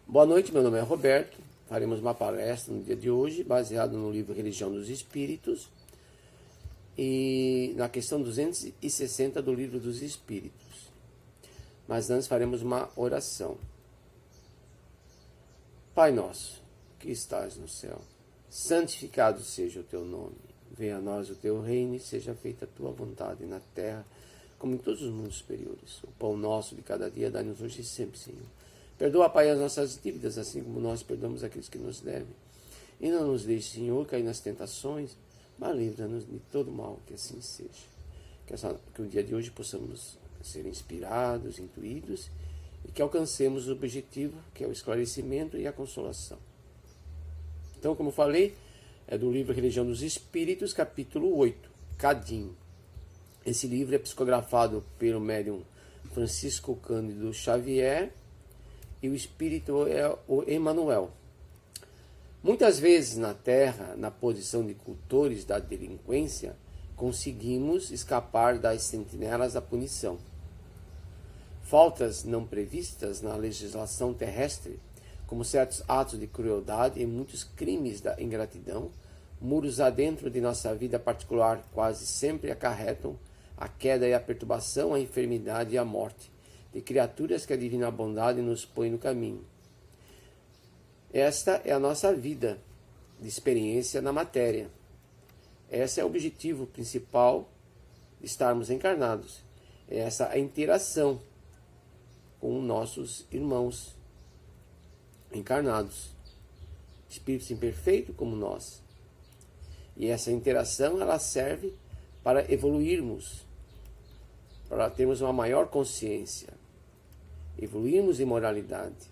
Boa noite, meu nome é Roberto. Faremos uma palestra no dia de hoje, baseado no livro Religião dos Espíritos e na questão 260 do livro dos Espíritos. Mas antes faremos uma oração. Pai nosso, que estás no céu, santificado seja o teu nome. Venha a nós o teu reino e seja feita a tua vontade na terra, como em todos os mundos superiores. O pão nosso de cada dia dá-nos hoje e sempre, Senhor. Perdoa, Pai, as nossas dívidas, assim como nós perdoamos aqueles que nos devem. E não nos deixe, Senhor, cair nas tentações, mas livra-nos de todo mal, que assim seja. Que o dia de hoje possamos ser inspirados, intuídos, e que alcancemos o objetivo, que é o esclarecimento e a consolação. Então, como falei, é do livro Religião dos Espíritos, capítulo 8, Cadim. Esse livro é psicografado pelo médium Francisco Cândido Xavier, e o espírito é o Emmanuel. Muitas vezes na Terra, na posição de cultores da delinquência, conseguimos escapar das sentinelas da punição. Faltas não previstas na legislação terrestre, como certos atos de crueldade e muitos crimes da ingratidão, muros adentro de nossa vida particular quase sempre acarretam a queda e a perturbação, a enfermidade e a morte de criaturas que a divina bondade nos põe no caminho. Esta é a nossa vida de experiência na matéria. Esse é o objetivo principal de estarmos encarnados. Essa é a interação com nossos irmãos encarnados, espíritos imperfeitos como nós. E essa interação ela serve para evoluirmos, para termos uma maior consciência, evoluirmos em moralidade.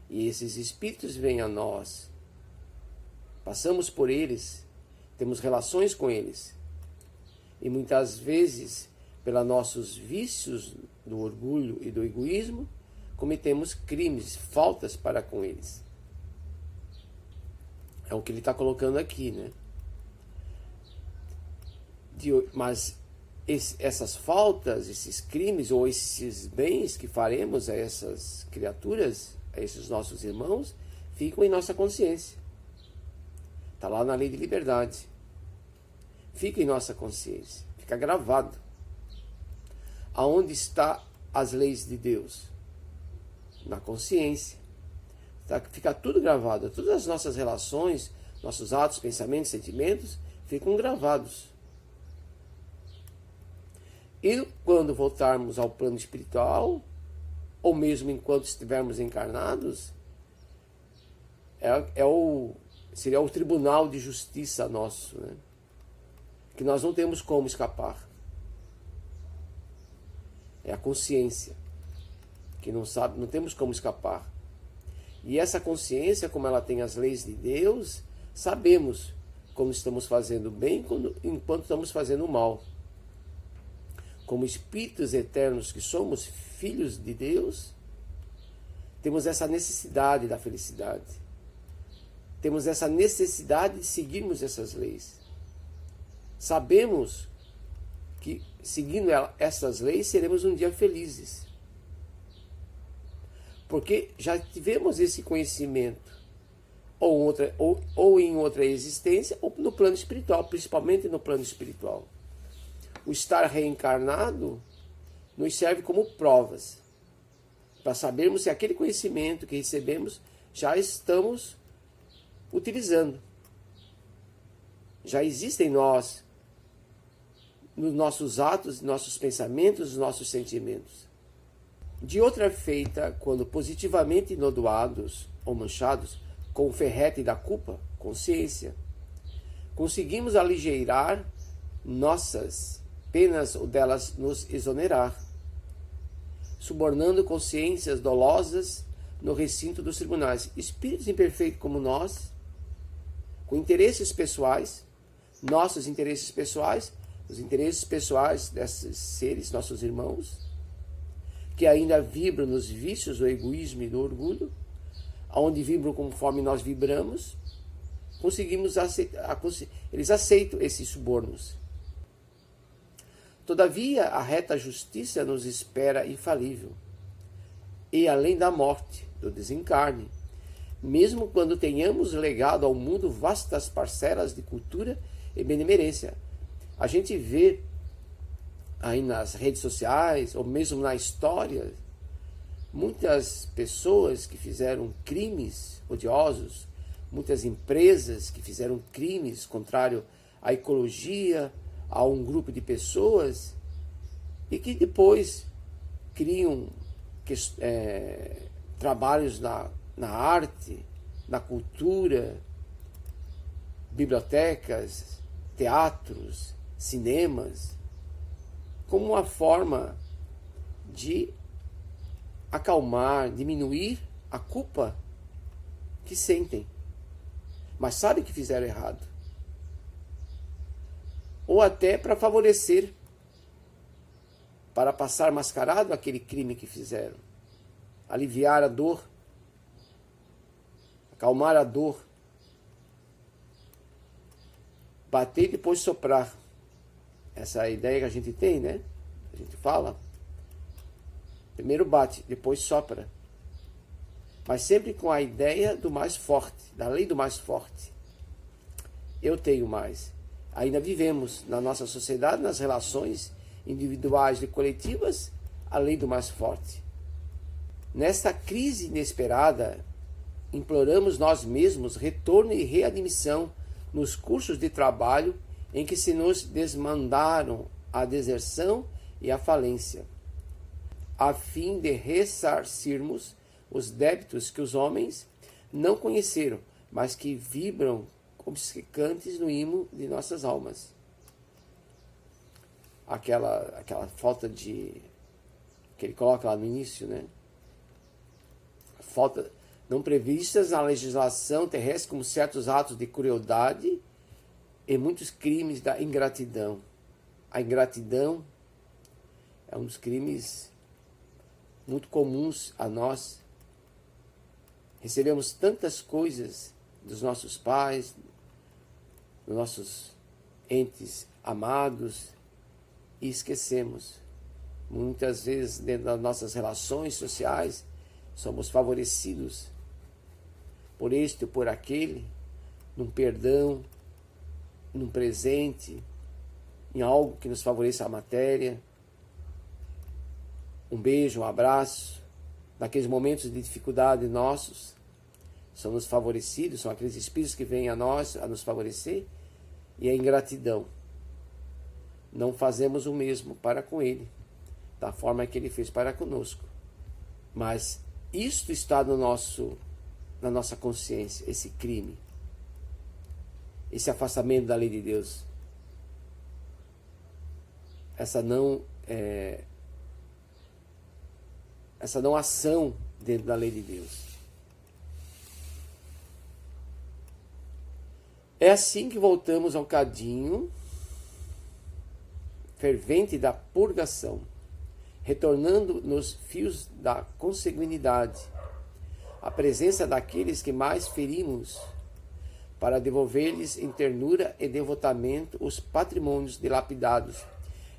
E esses espíritos vêm a nós, passamos por eles, temos relações com eles, e muitas vezes, pelos nossos vícios do orgulho e do egoísmo, cometemos crimes, faltas para com eles. É o que ele está colocando aqui, né? Mas essas faltas, esses crimes ou esses bens que faremos a essas criaturas, a esses nossos irmãos, ficam em nossa consciência. Está lá na lei de liberdade. Fica em nossa consciência, fica gravado. Aonde está as leis de Deus? Na consciência. Fica tudo gravado. Todas as nossas relações, nossos atos, pensamentos, sentimentos, ficam gravados. E quando voltarmos ao plano espiritual, ou mesmo enquanto estivermos encarnados, seria o tribunal de justiça nosso, né? Que nós não temos como escapar. É a consciência, que não temos como escapar. E essa consciência, como ela tem as leis de Deus, sabemos quando estamos fazendo bem enquanto estamos fazendo mal. Como espíritos eternos que somos, filhos de Deus, temos essa necessidade da felicidade. Temos essa necessidade de seguirmos essas leis. Sabemos que, seguindo essas leis, seremos um dia felizes. Porque já tivemos esse conhecimento, ou em outra existência, ou no plano espiritual, principalmente no plano espiritual. O estar reencarnado nos serve como provas, para sabermos se aquele conhecimento que recebemos já estamos utilizando. Já existe em nós, nos nossos atos, nossos pensamentos, nossos sentimentos. De outra feita, quando positivamente inodoados ou manchados com o ferrete da culpa, consciência, conseguimos aligeirar nossas penas ou delas nos exonerar, subornando consciências dolosas no recinto dos tribunais. Espíritos imperfeitos como nós, com interesses pessoais, nossos interesses pessoais, os interesses pessoais desses seres, nossos irmãos, que ainda vibram nos vícios do egoísmo e do orgulho, onde vibram conforme nós vibramos, eles aceitam esses subornos. Todavia, a reta justiça nos espera infalível. E além da morte, do desencarne, mesmo quando tenhamos legado ao mundo vastas parcelas de cultura e benemerência. A gente vê aí nas redes sociais, ou mesmo na história, muitas pessoas que fizeram crimes odiosos, muitas empresas que fizeram crimes contrários à ecologia, a um grupo de pessoas, e que depois criam trabalhos na arte, na cultura, bibliotecas, teatros, cinemas, como uma forma de acalmar, diminuir a culpa que sentem, mas sabem que fizeram errado. Ou até para favorecer, para passar mascarado aquele crime que fizeram, aliviar a dor, acalmar a dor, bater e depois soprar. Essa é a ideia que a gente tem, né? A gente fala. Primeiro bate, depois sopra. Mas sempre com a ideia do mais forte, da lei do mais forte. Eu tenho mais. Ainda vivemos na nossa sociedade, nas relações individuais e coletivas, a lei do mais forte. Nesta crise inesperada, imploramos nós mesmos retorno e readmissão nos cursos de trabalho em que se nos desmandaram a deserção e a falência, a fim de ressarcirmos os débitos que os homens não conheceram, mas que vibram obcecantes no imo de nossas almas. Aquela falta de... que ele coloca lá no início, né? Falta não previstas na legislação terrestre como certos atos de crueldade e muitos crimes da ingratidão. A ingratidão é um dos crimes muito comuns a nós. Recebemos tantas coisas dos nossos pais, dos nossos entes amados, e esquecemos. Muitas vezes, dentro das nossas relações sociais, somos favorecidos por este ou por aquele, num perdão, num presente, em algo que nos favoreça a matéria, um beijo, um abraço. Naqueles momentos de dificuldade nossos, somos favorecidos, são aqueles espíritos que vêm a nós a nos favorecer, e a ingratidão. Não fazemos o mesmo para com ele, da forma que ele fez para conosco. Mas isto está na nossa consciência, esse crime, esse afastamento da lei de Deus, essa não ação dentro da lei de Deus. É assim que voltamos ao cadinho fervente da purgação, retornando nos fios da consanguinidade, a presença daqueles que mais ferimos, para devolver-lhes em ternura e devotamento os patrimônios dilapidados,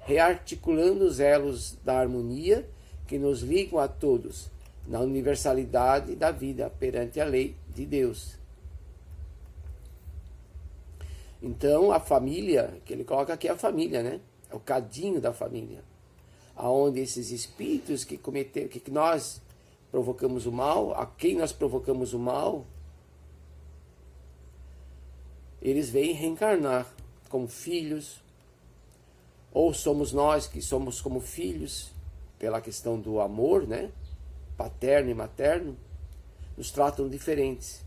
rearticulando os elos da harmonia que nos ligam a todos, na universalidade da vida perante a lei de Deus. Então, a família, que ele coloca aqui, é a família, né? É o cadinho da família, aonde esses espíritos que nós provocamos o mal, a quem nós provocamos o mal, eles vêm reencarnar como filhos, ou somos nós que somos como filhos, pela questão do amor, né? Paterno e materno, nos tratam diferentes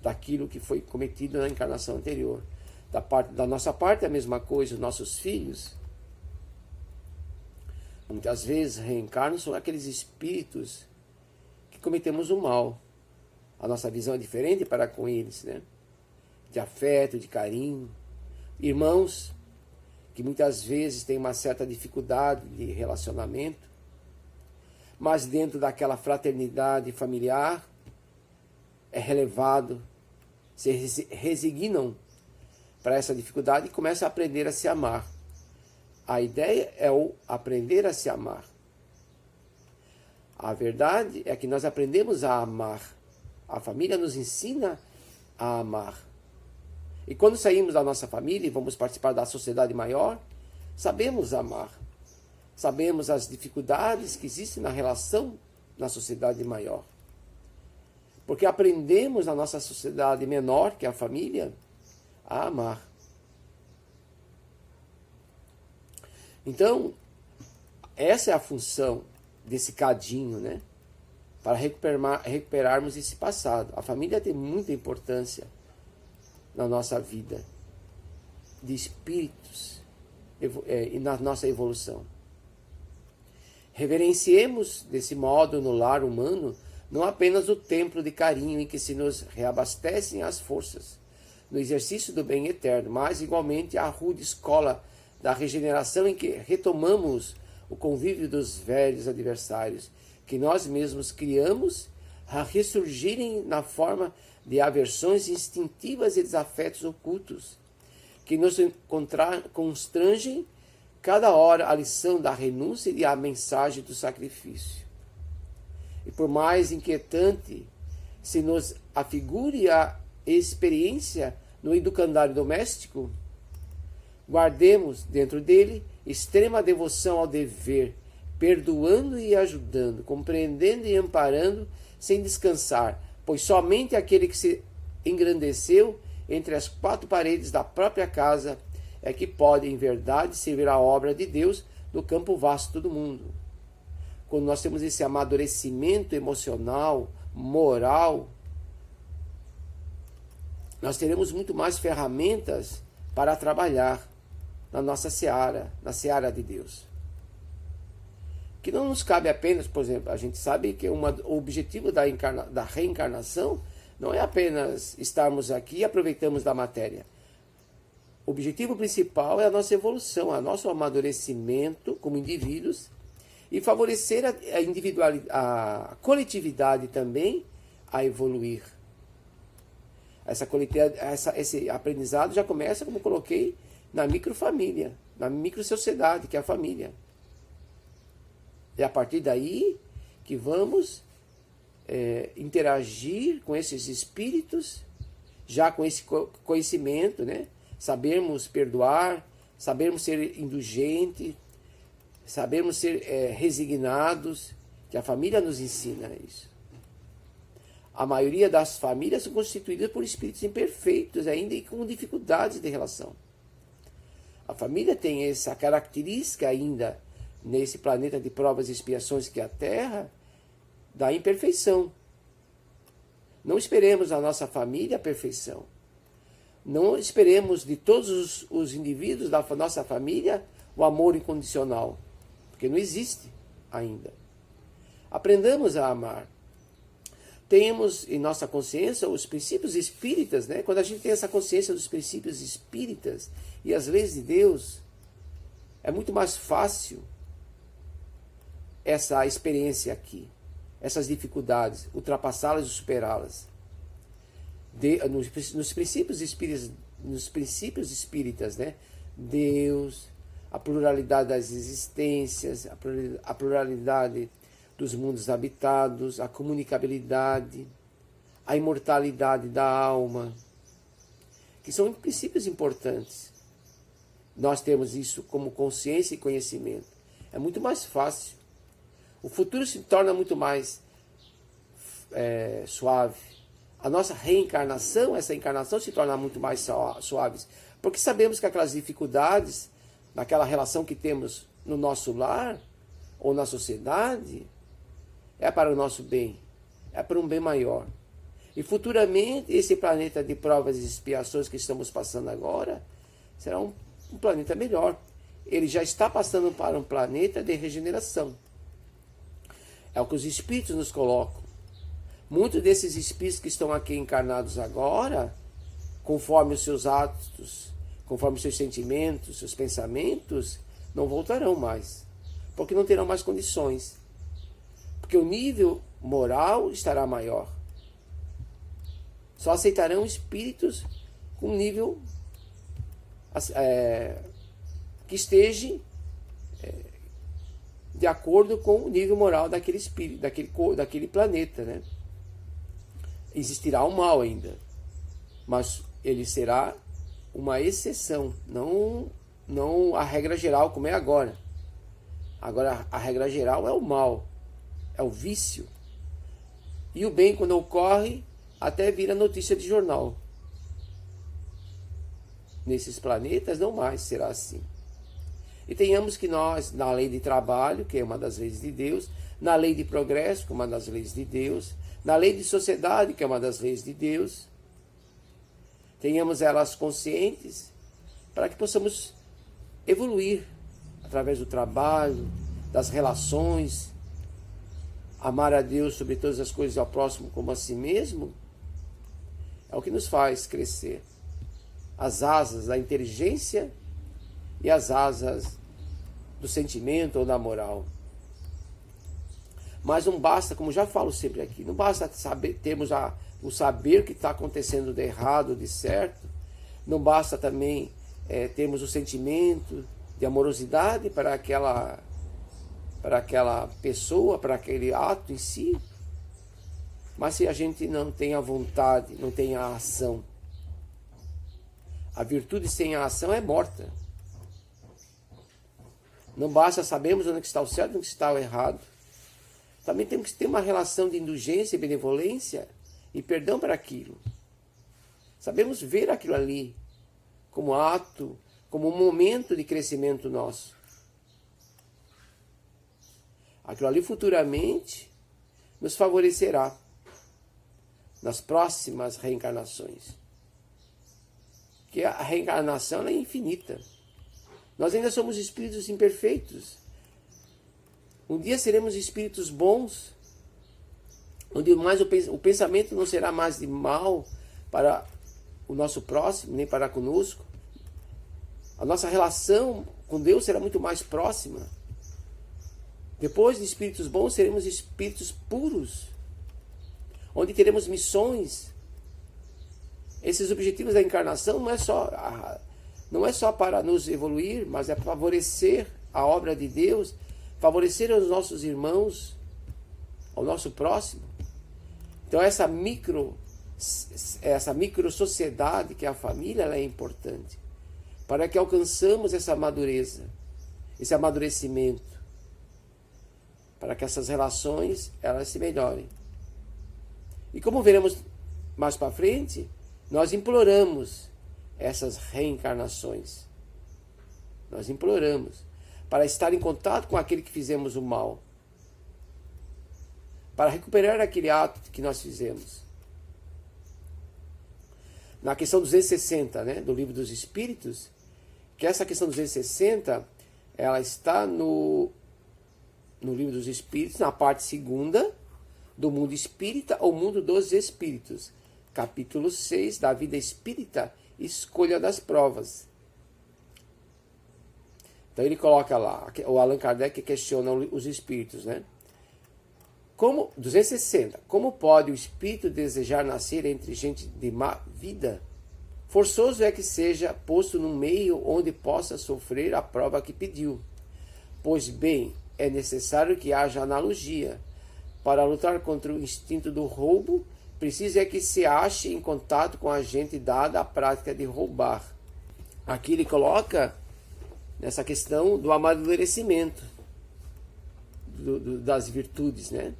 daquilo que foi cometido na encarnação anterior. Da nossa parte é a mesma coisa, os nossos filhos muitas vezes reencarnam, são aqueles espíritos que cometemos o mal. A nossa visão é diferente para com eles, né? De afeto, de carinho. Irmãos que muitas vezes têm uma certa dificuldade de relacionamento, mas dentro daquela fraternidade familiar é relevado, se resignam para essa dificuldade e começam a aprender a se amar. A ideia é o aprender a se amar. A verdade é que nós aprendemos a amar. A família nos ensina a amar. E quando saímos da nossa família e vamos participar da sociedade maior, sabemos amar. Sabemos as dificuldades que existem na relação na sociedade maior. Porque aprendemos na nossa sociedade menor, que é a família, a amar. Então, essa é a função desse cadinho, né? Para recuperarmos esse passado. A família tem muita importância na nossa vida de espíritos e na nossa evolução. Reverenciemos desse modo no lar humano não apenas o templo de carinho em que se nos reabastecem as forças no exercício do bem eterno, mas igualmente a rude escola da regeneração em que retomamos o convívio dos velhos adversários que nós mesmos criamos a ressurgirem na forma de aversões instintivas e desafetos ocultos, que nos constrangem cada hora a lição da renúncia e a mensagem do sacrifício. E por mais inquietante se nos afigure a experiência no educandário doméstico, guardemos dentro dele extrema devoção ao dever, perdoando e ajudando, compreendendo e amparando sem descansar, pois somente aquele que se engrandeceu entre as quatro paredes da própria casa é que pode, em verdade, servir a obra de Deus no campo vasto do mundo. Quando nós temos esse amadurecimento emocional, moral, nós teremos muito mais ferramentas para trabalhar na nossa seara, na seara de Deus. Que não nos cabe apenas, por exemplo, a gente sabe que o objetivo da reencarnação não é apenas estarmos aqui e aproveitamos da matéria. O objetivo principal é a nossa evolução, o nosso amadurecimento como indivíduos e favorecer a individualidade, a coletividade também a evoluir. Esse aprendizado já começa, como coloquei, na microfamília, na microsociedade, que é a família. É a partir daí que vamos interagir com esses espíritos, já com esse conhecimento, né? Sabermos perdoar, sabermos ser indulgentes, sabermos ser resignados, que a família nos ensina isso. A maioria das famílias são constituídas por espíritos imperfeitos ainda e com dificuldades de relação. A família tem essa característica ainda nesse planeta de provas e expiações que é a Terra, da imperfeição. Não esperemos da nossa família a perfeição. Não esperemos de todos os indivíduos da nossa família o amor incondicional, porque não existe ainda. Aprendamos a amar. Temos em nossa consciência os princípios espíritas, né? Quando a gente tem essa consciência dos princípios espíritas e as leis de Deus, é muito mais fácil essa experiência aqui, essas dificuldades, ultrapassá-las e superá-las. Nos princípios espíritas, né? Deus, a pluralidade das existências, a pluralidade dos mundos habitados, a comunicabilidade, a imortalidade da alma, que são princípios importantes. Nós temos isso como consciência e conhecimento. É muito mais fácil. O futuro se torna muito mais suave. A nossa reencarnação, essa encarnação se torna muito mais suave. Porque sabemos que aquelas dificuldades, naquela relação que temos no nosso lar ou na sociedade, é para o nosso bem, é para um bem maior. E futuramente, esse planeta de provas e expiações que estamos passando agora, será um planeta melhor. Ele já está passando para um planeta de regeneração. É o que os espíritos nos colocam. Muitos desses espíritos que estão aqui encarnados agora, conforme os seus atos, conforme os seus sentimentos, seus pensamentos, não voltarão mais. Porque não terão mais condições. Porque o nível moral estará maior. Só aceitarão espíritos com nível que esteja de acordo com o nível moral daquele espírito, daquele planeta, né? Existirá o mal ainda, mas ele será uma exceção, não a regra geral como é agora. Agora a regra geral é o mal, é o vício. E o bem, quando ocorre, até vira notícia de jornal. Nesses planetas não mais será assim. E tenhamos que nós, na lei de trabalho, que é uma das leis de Deus, na lei de progresso, que é uma das leis de Deus, na lei de sociedade, que é uma das leis de Deus, tenhamos elas conscientes para que possamos evoluir através do trabalho, das relações, amar a Deus sobre todas as coisas e ao próximo como a si mesmo, é o que nos faz crescer. As asas da inteligência e as asas do sentimento ou da moral. Mas não basta, como já falo sempre aqui, não basta termos o saber que está acontecendo de errado, de certo, não basta também termos o sentimento de amorosidade para aquela pessoa, para aquele ato em si, mas se a gente não tem a vontade, não tem a ação, a virtude sem a ação é morta. Não basta sabermos onde está o certo e onde está o errado. Também temos que ter uma relação de indulgência, benevolência e perdão para aquilo. Sabemos ver aquilo ali como ato, como um momento de crescimento nosso. Aquilo ali futuramente nos favorecerá nas próximas reencarnações. Porque a reencarnação é infinita. Nós ainda somos espíritos imperfeitos. Um dia seremos espíritos bons, onde mais o pensamento não será mais de mal para o nosso próximo, nem para conosco. A nossa relação com Deus será muito mais próxima. Depois de espíritos bons, seremos espíritos puros, onde teremos missões. Esses objetivos da encarnação não é só para nos evoluir, mas é favorecer a obra de Deus, favorecer os nossos irmãos, ao nosso próximo. Então essa micro sociedade que é a família, ela é importante para que alcançamos essa madureza, esse amadurecimento, para que essas relações elas se melhorem. E como veremos mais para frente, nós imploramos essas reencarnações. Nós imploramos para estar em contato com aquele que fizemos o mal, para recuperar aquele ato que nós fizemos. Na questão 260, né, do Livro dos Espíritos, que essa questão 260, ela está no Livro dos Espíritos, na parte 2ª, do mundo espírita ou mundo dos espíritos. Capítulo 6, da vida espírita, escolha das provas. Então ele coloca lá, o Allan Kardec questiona os espíritos, né? 260. Como pode o espírito desejar nascer entre gente de má vida? Forçoso é que seja posto num meio onde possa sofrer a prova que pediu. Pois bem, é necessário que haja analogia. Para lutar contra o instinto do roubo, preciso é que se ache em contato com a gente dada a prática de roubar. Aqui ele coloca nessa questão do amadurecimento das virtudes, né?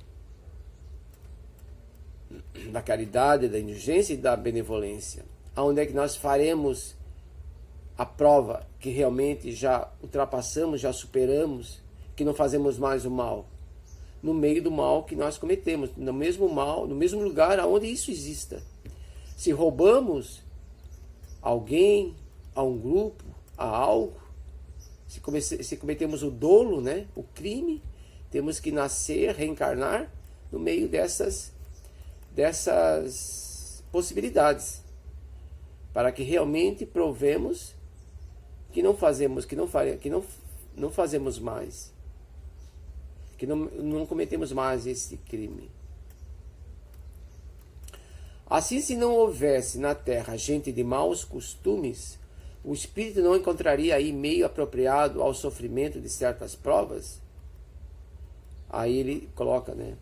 Da caridade, da indulgência e da benevolência. Aonde é que nós faremos a prova que realmente já ultrapassamos, já superamos, que não fazemos mais o mal? No meio do mal que nós cometemos, no mesmo mal, no mesmo lugar aonde isso exista. Se roubamos alguém, a um grupo, a algo, se cometemos o dolo, né, o crime, temos que nascer, reencarnar no meio dessas possibilidades, para que realmente provemos que não fazemos mais, que não cometemos mais esse crime. Assim, se não houvesse na Terra gente de maus costumes, o espírito não encontraria aí meio apropriado ao sofrimento de certas provas? Aí ele coloca, né?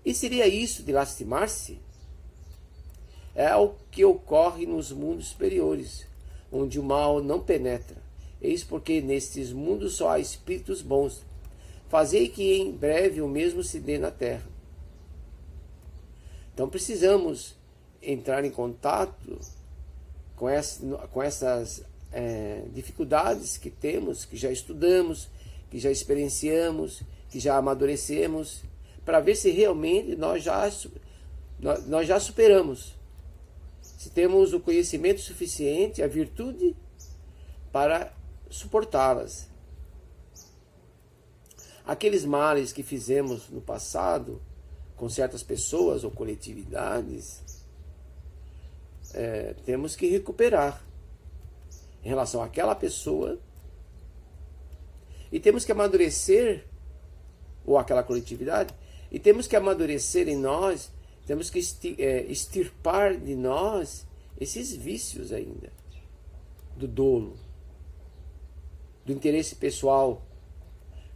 E seria isso de lastimar-se? É o que ocorre nos mundos superiores, onde o mal não penetra. Eis porque nestes mundos só há espíritos bons. Fazei que em breve o mesmo se dê na terra. Então precisamos entrar em contato com essas dificuldades que temos, que já estudamos, que já experienciamos, que já amadurecemos, para ver se realmente nós já superamos. Se temos o conhecimento suficiente, a virtude para suportá-las. Aqueles males que fizemos no passado com certas pessoas ou coletividades, temos que recuperar em relação àquela pessoa, e temos que amadurecer, ou aquela coletividade, e temos que amadurecer em nós, temos que extirpar de nós esses vícios ainda, do dolo, do interesse pessoal.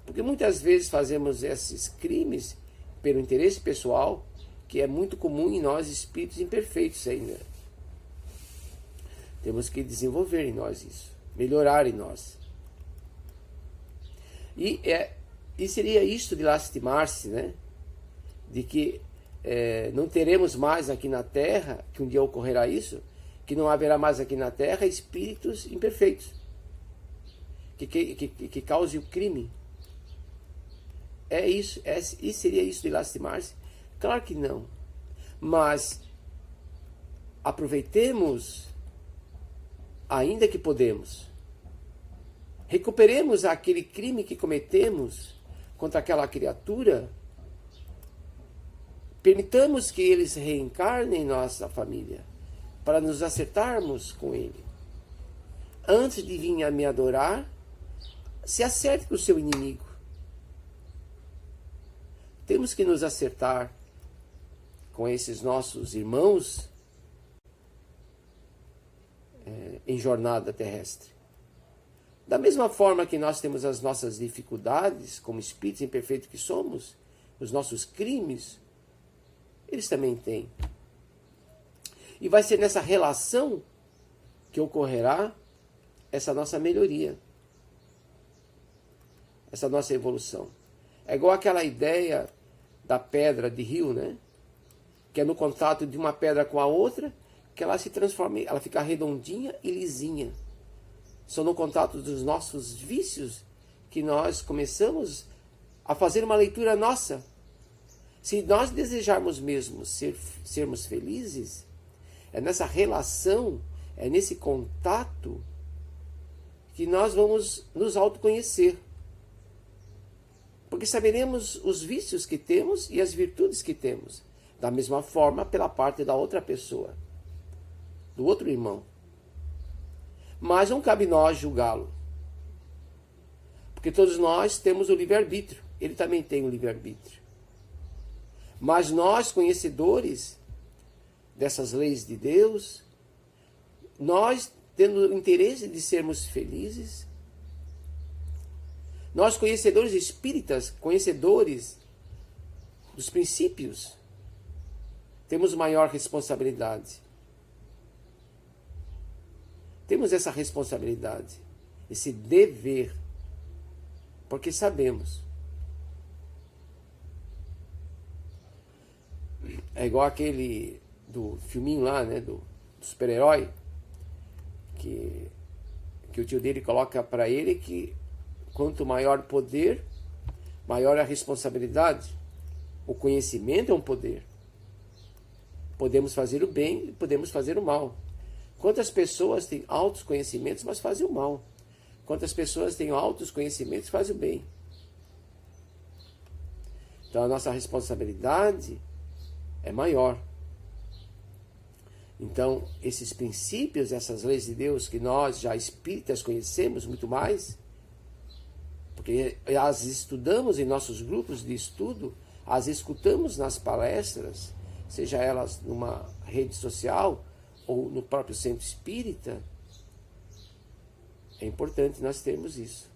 Porque muitas vezes fazemos esses crimes pelo interesse pessoal, que é muito comum em nós, espíritos imperfeitos ainda. Temos que desenvolver em nós isso, melhorar em nós. E seria isto de lastimar-se, né? De que não teremos mais aqui na Terra, que um dia ocorrerá isso, que não haverá mais aqui na Terra espíritos imperfeitos, que causem o crime. E seria isso de lastimar-se? Claro que não. Mas aproveitemos, ainda que podemos. Recuperemos aquele crime que cometemos contra aquela criatura. Permitamos que eles reencarnem em nossa família, para nos acertarmos com ele. Antes de vir a me adorar, se acerte com o seu inimigo. Temos que nos acertar com esses nossos irmãos em jornada terrestre. Da mesma forma que nós temos as nossas dificuldades, como espíritos imperfeitos que somos, os nossos crimes, eles também têm. E vai ser nessa relação que ocorrerá essa nossa melhoria, essa nossa evolução. É igual aquela ideia da pedra de rio, né? Que é no contato de uma pedra com a outra, que ela se transforma, ela fica redondinha e lisinha. Só no contato dos nossos vícios que nós começamos a fazer uma leitura nossa. Se nós desejarmos mesmo sermos felizes, é nessa relação, é nesse contato que nós vamos nos autoconhecer. Porque saberemos os vícios que temos e as virtudes que temos. Da mesma forma, pela parte da outra pessoa, do outro irmão. Mas não cabe nós julgá-lo. Porque todos nós temos o livre-arbítrio. Ele também tem o livre-arbítrio. Mas nós, conhecedores dessas leis de Deus, nós tendo o interesse de sermos felizes, nós, conhecedores espíritas, conhecedores dos princípios, temos maior responsabilidade. Temos essa responsabilidade, esse dever, porque sabemos. É igual aquele do filminho lá, né, do super-herói, que o tio dele coloca para ele que quanto maior o poder, maior a responsabilidade. O conhecimento é um poder. Podemos fazer o bem e podemos fazer o mal. Quantas pessoas têm altos conhecimentos, mas fazem o mal? Quantas pessoas têm altos conhecimentos e fazem o bem? Então a nossa responsabilidade é maior. Então esses princípios, essas leis de Deus que nós já espíritas conhecemos muito mais, porque as estudamos em nossos grupos de estudo, as escutamos nas palestras, seja elas numa rede social ou no próprio centro espírita, é importante nós termos isso.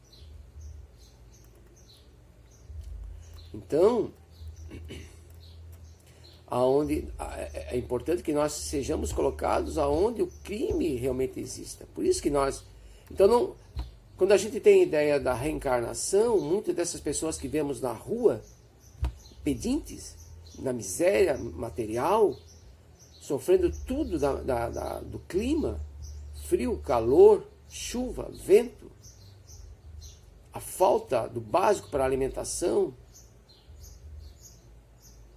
Então, é importante que nós sejamos colocados aonde o crime realmente exista. Por isso que nós... Então, quando a gente tem a ideia da reencarnação, muitas dessas pessoas que vemos na rua, pedintes, na miséria material, sofrendo tudo do clima, frio, calor, chuva, vento, a falta do básico para a alimentação,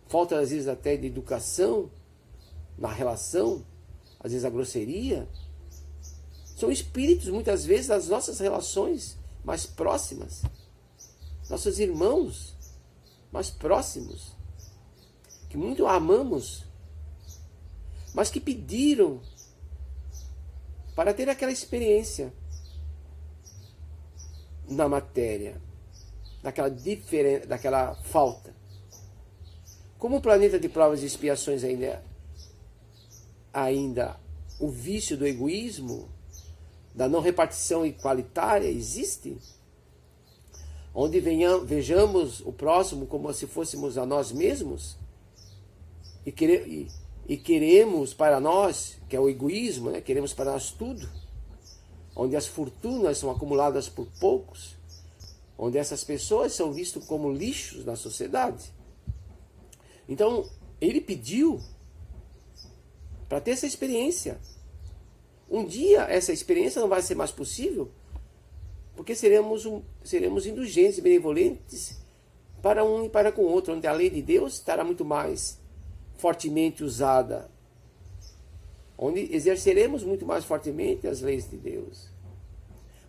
falta às vezes até de educação na relação, às vezes a grosseria, são espíritos muitas vezes das nossas relações mais próximas, nossos irmãos mais próximos, que muito amamos, mas que pediram para ter aquela experiência na matéria, daquela falta. Como o planeta de provas e expiações ainda o vício do egoísmo, da não repartição igualitária existe, onde vejamos o próximo como se fôssemos a nós mesmos, e queremos para nós, que é o egoísmo, né? Queremos para nós tudo, onde as fortunas são acumuladas por poucos, onde essas pessoas são vistas como lixos na sociedade. Então, ele pediu para ter essa experiência. Um dia, essa experiência não vai ser mais possível, porque seremos indulgentes e benevolentes para um e para com o outro, onde a lei de Deus estará muito mais fortemente usada, onde exerceremos muito mais fortemente as leis de Deus.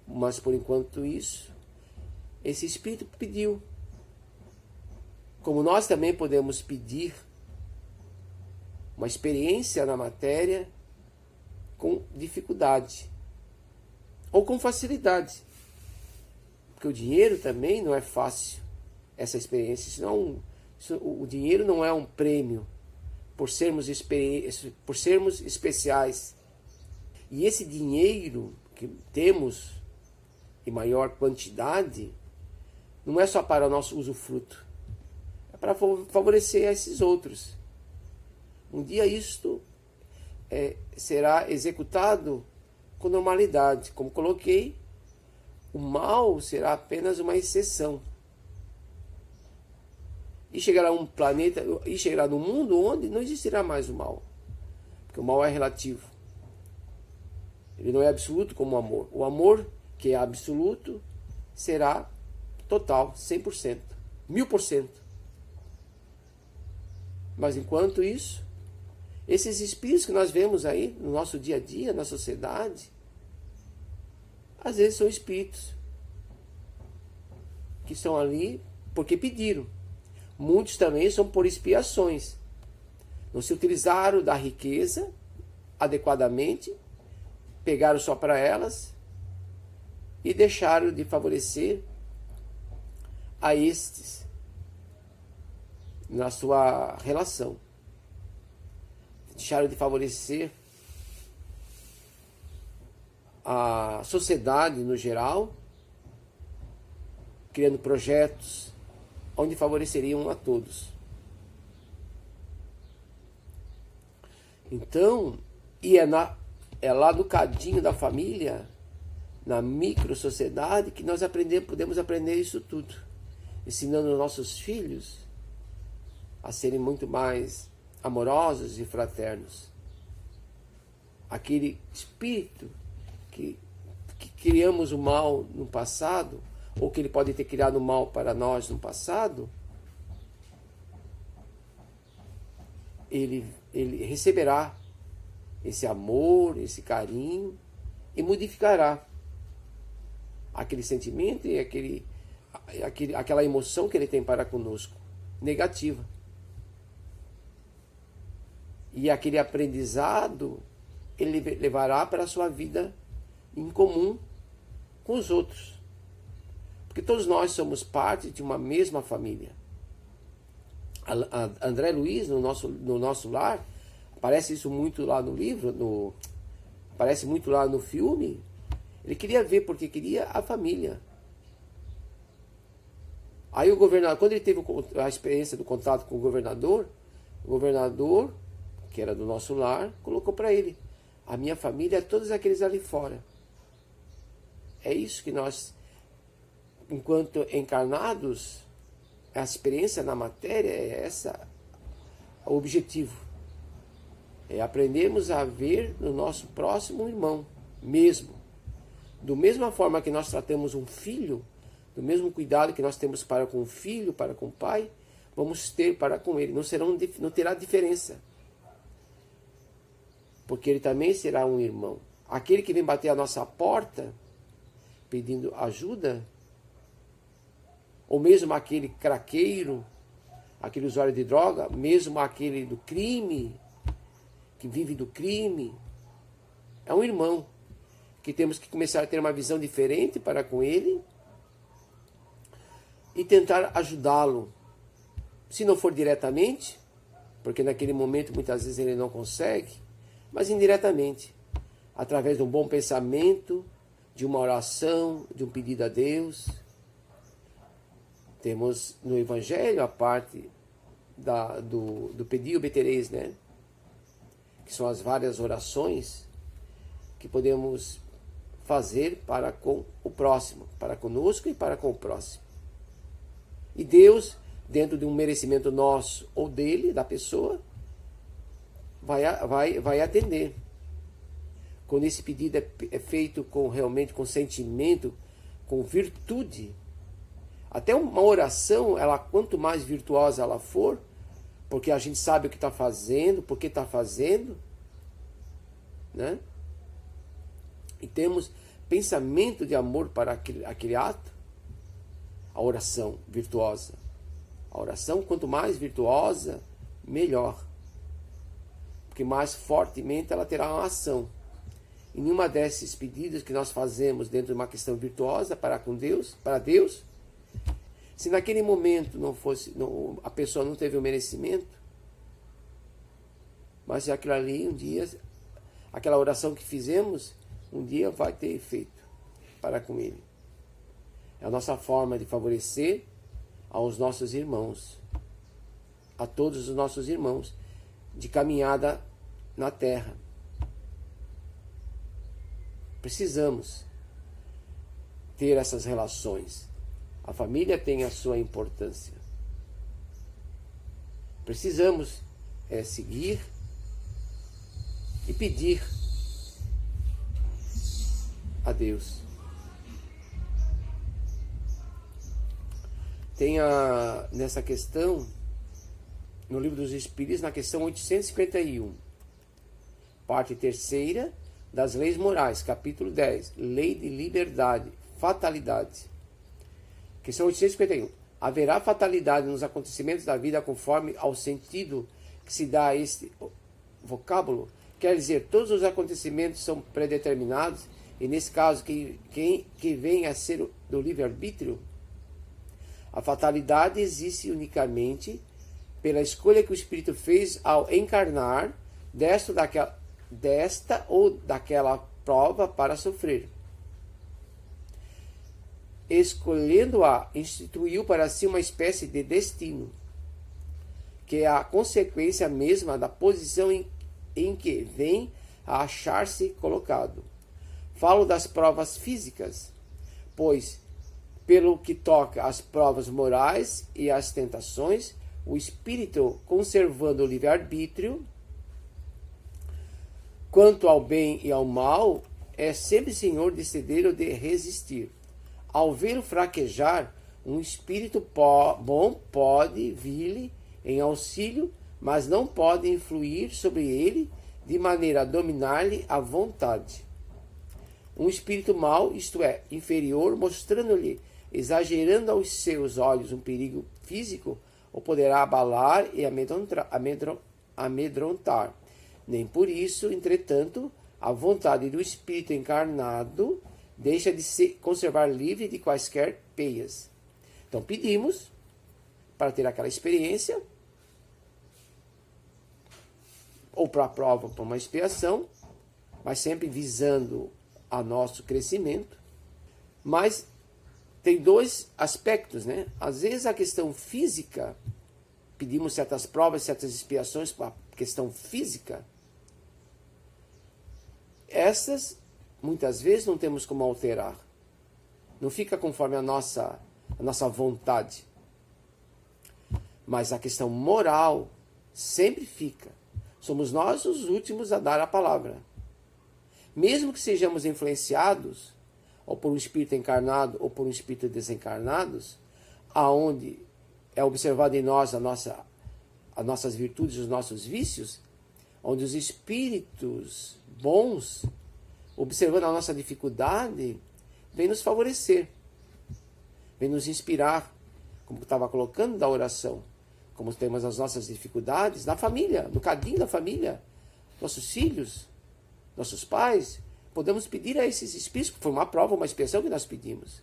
Mas, por enquanto isso, esse Espírito pediu. Como nós também podemos pedir uma experiência na matéria com dificuldade ou com facilidade. Porque o dinheiro também não é fácil, essa experiência. Senão, o dinheiro não é um prêmio por sermos especiais. E esse dinheiro que temos em maior quantidade não é só para o nosso usufruto, é para favorecer esses outros. Um dia isto será executado com normalidade. Como coloquei, o mal será apenas uma exceção. E chegará um planeta, e chegará num mundo onde não existirá mais o mal. Porque o mal é relativo. Ele não é absoluto como o amor. O amor, que é absoluto, será total, 100%, 1000%. Mas enquanto isso, esses espíritos que nós vemos aí no nosso dia a dia, na sociedade, às vezes são espíritos que estão ali porque pediram. Muitos também são por expiações. Não se utilizaram da riqueza adequadamente, pegaram só para elas e deixaram de favorecer a estes na sua relação. Deixaram de favorecer a sociedade no geral, criando projetos onde favoreceriam a todos. Então, é lá do cadinho da família, na micro-sociedade, que nós podemos aprender isso tudo. Ensinando nossos filhos a serem muito mais amorosos e fraternos. Aquele espírito que criamos o mal no passado, ou que ele pode ter criado o mal para nós no passado, ele receberá esse amor, esse carinho, e modificará aquele sentimento e aquela emoção que ele tem para conosco, negativa. E aquele aprendizado ele levará para a sua vida em comum com os outros. Porque todos nós somos parte de uma mesma família. André Luiz, no nosso lar, aparece isso muito lá no livro, aparece muito lá no filme. Ele queria ver porque queria a família. Aí o governador, quando ele teve a experiência do contato com o governador, que era do nosso lar, colocou para ele: a minha família é todos aqueles ali fora. É isso que nós, enquanto encarnados, a experiência na matéria é essa, o objetivo. É aprendermos a ver no nosso próximo irmão, mesmo. Do mesma forma que nós tratamos um filho, do mesmo cuidado que nós temos para com o filho, para com o pai, vamos ter para com ele. Não terá diferença. Porque ele também será um irmão. Aquele que vem bater a nossa porta, pedindo ajuda, ou mesmo aquele craqueiro, aquele usuário de droga, mesmo aquele do crime, que vive do crime, é um irmão, que temos que começar a ter uma visão diferente para com ele e tentar ajudá-lo. Se não for diretamente, porque naquele momento muitas vezes ele não consegue, mas indiretamente, através de um bom pensamento, de uma oração, de um pedido a Deus. Temos no Evangelho a parte do pedir obtereis, né? Que são as várias orações que podemos fazer para com o próximo, para conosco e para com o próximo. E Deus, dentro de um merecimento nosso ou dele, da pessoa, vai atender. Quando esse pedido é feito realmente com sentimento, com virtude, até uma oração, quanto mais virtuosa ela for, porque a gente sabe o que está fazendo, por que está fazendo, né? E temos pensamento de amor para aquele ato, a oração virtuosa. A oração, quanto mais virtuosa, melhor. Porque mais fortemente ela terá uma ação. E nenhuma desses pedidos que nós fazemos dentro de uma questão virtuosa para Deus, se naquele momento a pessoa não teve o merecimento, mas aquilo ali um dia, aquela oração que fizemos, um dia vai ter efeito para com ele. É a nossa forma de favorecer aos nossos irmãos, a todos os nossos irmãos, de caminhada na terra. Precisamos ter essas relações. A família tem a sua importância. Precisamos seguir e pedir a Deus. Tem nessa questão, no Livro dos Espíritos, na questão 851, parte terceira das Leis Morais, capítulo 10, Lei de Liberdade, Fatalidade. Questão 851. Haverá fatalidade nos acontecimentos da vida conforme ao sentido que se dá a este vocábulo? Quer dizer, todos os acontecimentos são predeterminados e, nesse caso, que vem a ser do livre-arbítrio? A fatalidade existe unicamente pela escolha que o espírito fez ao encarnar desta ou daquela prova para sofrer. Escolhendo-a, instituiu para si uma espécie de destino, que é a consequência mesma da posição em que vem a achar-se colocado. Falo das provas físicas, pois, pelo que toca às provas morais e às tentações, o espírito, conservando o livre-arbítrio, quanto ao bem e ao mal, é sempre senhor de ceder ou de resistir. Ao vê-lo fraquejar, um espírito bom pode vir-lhe em auxílio, mas não pode influir sobre ele de maneira a dominar-lhe a vontade. Um espírito mau, isto é, inferior, mostrando-lhe, exagerando aos seus olhos um perigo físico, o poderá abalar e amedrontar. Nem por isso, entretanto, a vontade do espírito encarnado deixa de se conservar livre de quaisquer peias. Então pedimos para ter aquela experiência, ou para a prova, para uma expiação, mas sempre visando a nosso crescimento. Mas tem dois aspectos, né? Às vezes a questão física, pedimos certas provas, certas expiações para a questão física, essas muitas vezes não temos como alterar. Não fica conforme a nossa vontade. Mas a questão moral sempre fica. Somos nós os últimos a dar a palavra. Mesmo que sejamos influenciados ou por um espírito encarnado ou por um espírito desencarnados, aonde é observado em nós as nossas virtudes, os nossos vícios, onde os espíritos bons, observando a nossa dificuldade, vêm nos favorecer, vêm nos inspirar, como eu estava colocando da oração, como temos as nossas dificuldades na família, no cadinho da família, nossos filhos, nossos pais, podemos pedir a esses espíritos, foi uma prova, uma expiação que nós pedimos.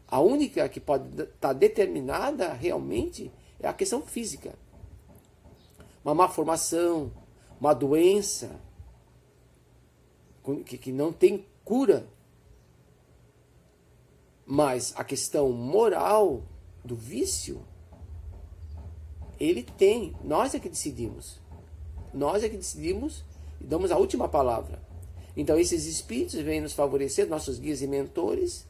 A única que pode estar determinada realmente é a questão física. Uma má formação, uma doença que não tem cura. Mas a questão moral do vício, ele tem. Nós é que decidimos. Nós é que decidimos e damos a última palavra. Então esses espíritos vêm nos favorecer, nossos guias e mentores,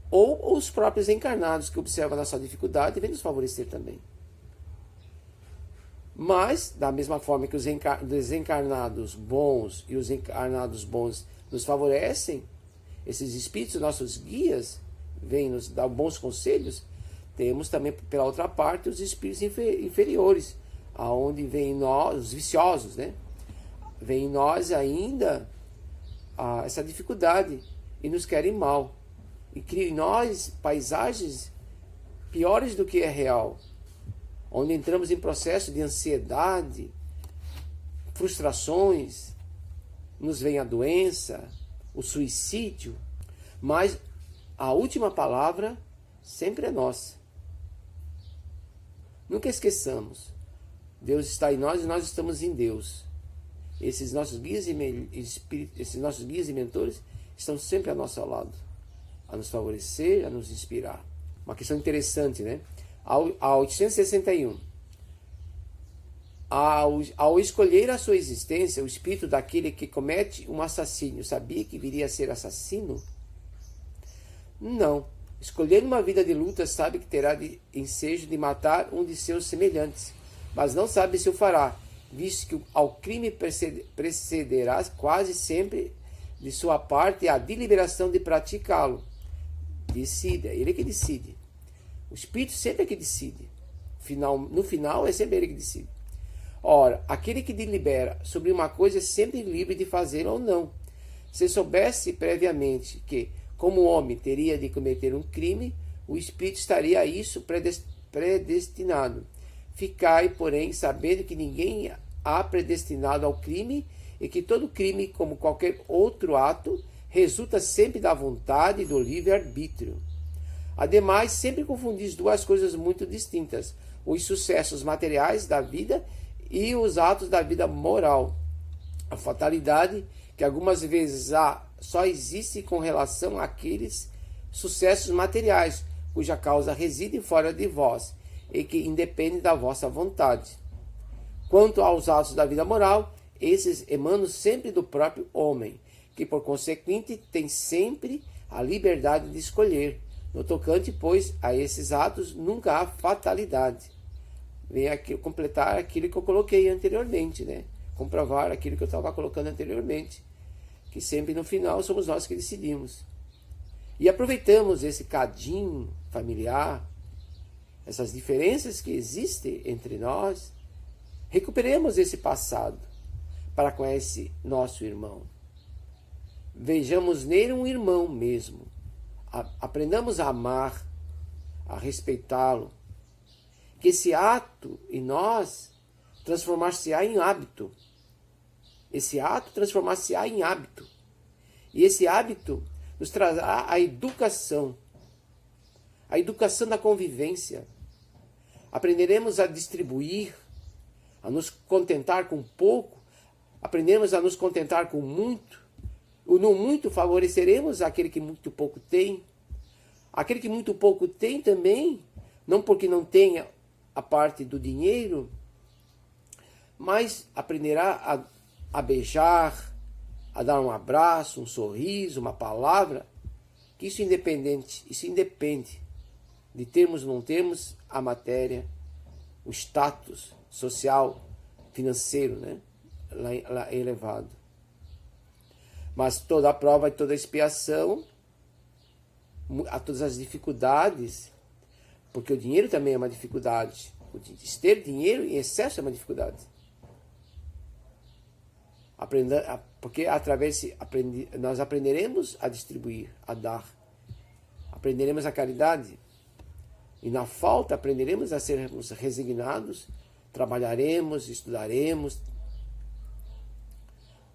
ou os próprios encarnados que observam a nossa dificuldade vêm nos favorecer também. Mas, da mesma forma que os desencarnados bons e os encarnados bons nos favorecem, esses espíritos, nossos guias, vêm nos dar bons conselhos, temos também, pela outra parte, os espíritos inferiores, aonde vêm nós, os viciosos, né? Vem em nós ainda essa dificuldade e nos querem mal. E criam em nós paisagens piores do que é real, onde entramos em processo de ansiedade, frustrações, nos vem a doença, o suicídio, mas a última palavra sempre é nossa. Nunca esqueçamos, Deus está em nós e nós estamos em Deus. Esses nossos guias e mentores estão sempre ao nosso lado, a nos favorecer, a nos inspirar. Uma questão interessante, né? A 861. Ao escolher a sua existência, o espírito daquele que comete um assassínio sabia que viria a ser assassino? Não. Escolher uma vida de luta sabe que terá de ensejo de matar um de seus semelhantes, mas não sabe se o fará, visto que ao crime precederá quase sempre de sua parte a deliberação de praticá-lo. Decide, é ele que decide. O espírito sempre é que decide. No final é sempre ele que decide. Ora, aquele que delibera sobre uma coisa é sempre livre de fazê-la ou não. Se soubesse previamente que, como homem, teria de cometer um crime, o espírito estaria a isso predestinado. Ficai, porém, sabendo que ninguém há predestinado ao crime e que todo crime, como qualquer outro ato, resulta sempre da vontade e do livre-arbítrio. Ademais, sempre confundis duas coisas muito distintas: os sucessos materiais da vida e os atos da vida moral. A fatalidade, que algumas vezes só existe com relação àqueles sucessos materiais, cuja causa reside fora de vós e que independe da vossa vontade. Quanto aos atos da vida moral, esses emanam sempre do próprio homem, que por consequente tem sempre a liberdade de escolher. No tocante, pois, a esses atos nunca há fatalidade. Vem aqui completar aquilo que eu coloquei anteriormente, né? Comprovar aquilo que eu estava colocando anteriormente, que sempre no final somos nós que decidimos. E aproveitamos esse cadinho familiar, essas diferenças que existem entre nós, recuperemos esse passado para com esse nosso irmão. Vejamos nele um irmão mesmo. Aprendamos a amar, a respeitá-lo. Que esse ato em nós transformar-se-á em hábito. Esse ato transformar-se-á em hábito. E esse hábito nos trará a educação da convivência. Aprenderemos a distribuir, a nos contentar com pouco, aprenderemos a nos contentar com muito, No muito favoreceremos aquele que muito pouco tem. Aquele que muito pouco tem também, não porque não tenha a parte do dinheiro, mas aprenderá a beijar, a dar um abraço, um sorriso, uma palavra, que isso independe de termos ou não termos a matéria, o status social, financeiro, né? lá elevado. Mas toda a prova e toda a expiação, a todas as dificuldades, porque o dinheiro também é uma dificuldade. Ter dinheiro em excesso é uma dificuldade. Porque nós aprenderemos a distribuir, a dar. Aprenderemos a caridade. E na falta aprenderemos a sermos resignados, trabalharemos, estudaremos,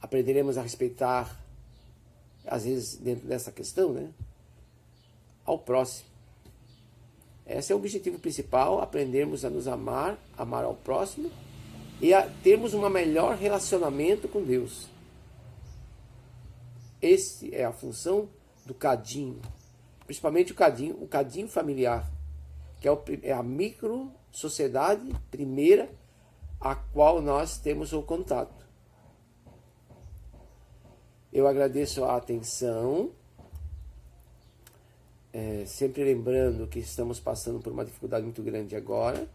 aprenderemos a respeitar, às vezes dentro dessa questão, né, ao próximo. Esse é o objetivo principal, aprendermos a nos amar, amar ao próximo e a termos um melhor relacionamento com Deus. Essa é a função do cadinho, principalmente o cadinho familiar, que é a micro sociedade primeira a qual nós temos o contato. Eu agradeço a atenção, sempre lembrando que estamos passando por uma dificuldade muito grande agora,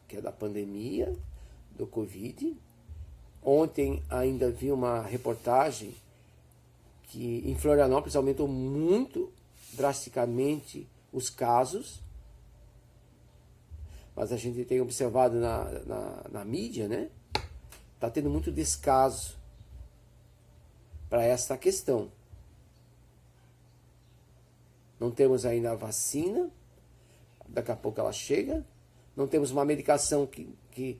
que é da pandemia, do Covid. Ontem ainda vi uma reportagem que em Florianópolis aumentou muito drasticamente os casos, mas a gente tem observado na mídia, né? Está tendo muito descaso para esta questão. Não temos ainda a vacina, daqui a pouco ela chega. Não temos uma medicação que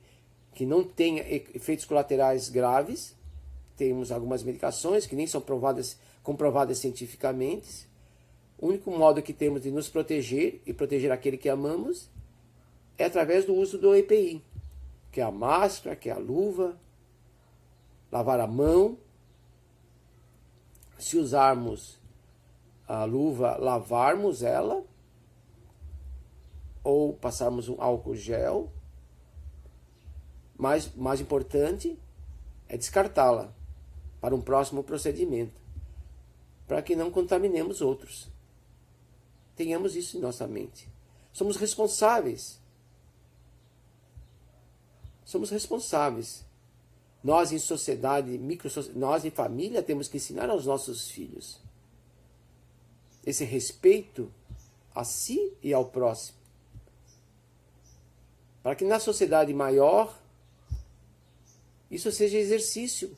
não tenha efeitos colaterais graves. Temos algumas medicações que nem são comprovadas cientificamente. O único modo que temos de nos proteger e proteger aquele que amamos é através do uso do EPI, que é a máscara, que é a luva, lavar a mão. Se usarmos a luva, lavarmos ela, ou passarmos um álcool gel. Mas mais importante é descartá-la para um próximo procedimento, para que não contaminemos outros. Tenhamos isso em nossa mente. Somos responsáveis. Somos responsáveis. Nós em sociedade, nós em família temos que ensinar aos nossos filhos esse respeito a si e ao próximo. Para que na sociedade maior isso seja exercido,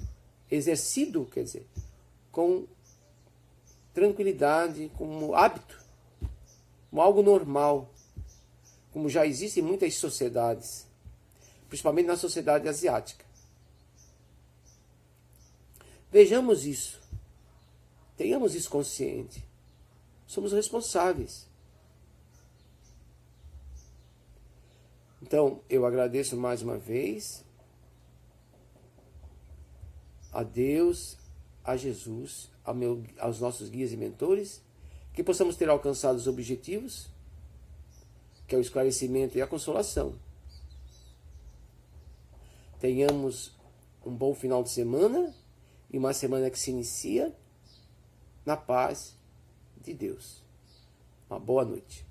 quer dizer, com tranquilidade, como hábito, como algo normal, como já existe em muitas sociedades, principalmente na sociedade asiática. Vejamos isso, tenhamos isso consciente, somos responsáveis. Então, eu agradeço mais uma vez a Deus, a Jesus, aos nossos guias e mentores, que possamos ter alcançado os objetivos, que é o esclarecimento e a consolação. Tenhamos um bom final de semana e uma semana que se inicia na paz de Deus. Uma boa noite.